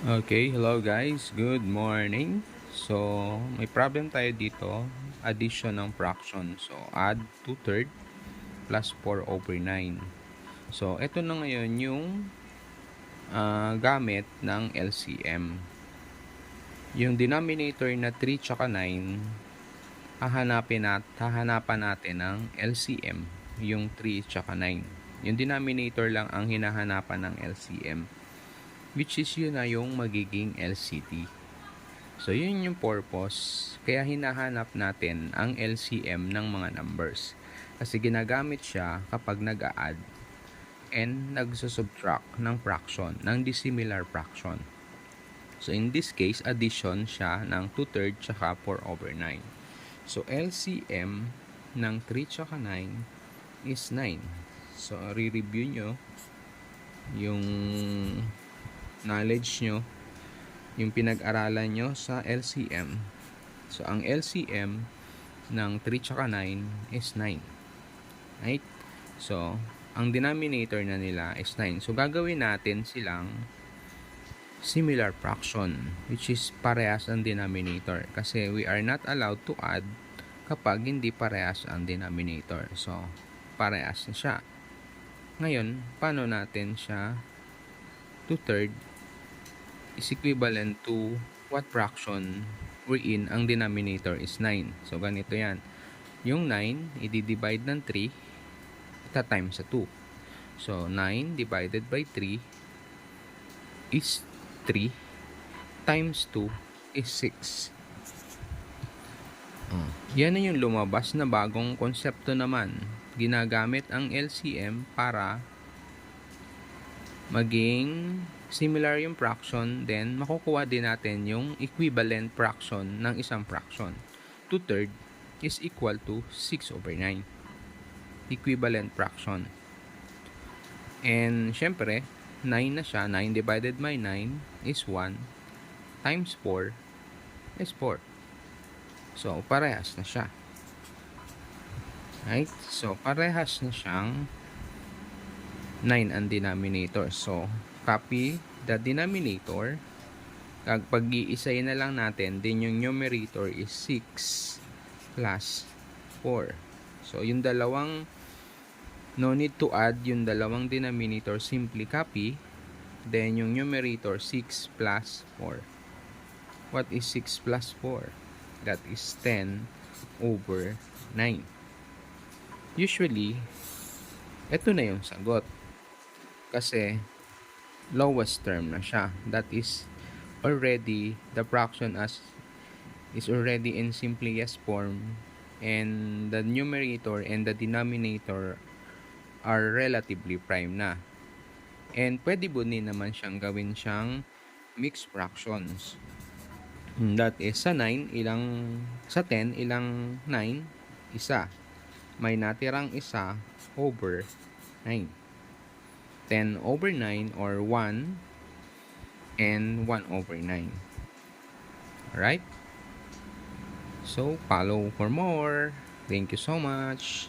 Okay, hello guys. Good morning. So, may problem tayo dito. Addition ng fraction. So, add 2/3 plus 4/9. So, ito na ngayon yung gamit ng LCM. Yung denominator na 3 tsaka 9, hahanapan natin ng LCM, yung 3 tsaka 9. Yung denominator lang ang hinahanapan ng LCM, which is yun na yung magiging LCT. So, yun yung purpose. Kaya hinahanap natin ang LCM ng mga numbers. Kasi ginagamit siya kapag nag-a-add and nagsusubtract ng fraction, ng dissimilar fraction. So, in this case, addition siya ng 2/3 tsaka 4/9. So, LCM ng 3 tsaka 9 is 9. So, re-review nyo yung knowledge nyo, yung pinag-aralan nyo sa LCM. So, ang LCM ng 3 tsaka 9 is 9. Right? So, ang denominator na nila is 9. So, gagawin natin silang similar fraction, which is parehas ang denominator. Kasi we are not allowed to add kapag hindi parehas ang denominator. So, parehas na siya. Ngayon, paano natin siya 2/3 is equivalent to what fraction wherein ang denominator is 9. So, ganito yan. Yung 9, i-divide ng 3, ita-times sa 2. So, 9 divided by 3 is 3 times 2 is 6. Yan na yung lumabas na bagong konsepto naman. Ginagamit ang LCM para maging similar yung fraction, then makukuha din natin yung equivalent fraction ng isang fraction. 2/3 is equal to 6/9. Equivalent fraction. And syempre, 9 na siya. 9 divided by 9 is 1. Times 4 is 4. So, parehas na siya. Right? So, parehas na siyang 9 ang denominator. So, copy the denominator. Pag-iisayin na lang natin, din yung numerator is 6 plus 4. So, yung dalawang, no need to add yung dalawang denominator, simply copy. Then, yung numerator, 6 plus 4. What is 6 plus 4? That is 10/9. Usually, ito na yung sagot. Kasi, lowest term na siya. That is already, the fraction is already in simplest form, and the numerator and the denominator are relatively prime na. And pwede din naman siyang gawin siyang mixed fractions. That is, sa 9, sa 10, ilang 9? Isa. May natirang isa over 9. 10/9 or 1 and 1/9. Alright? So, follow for more. Thank you so much.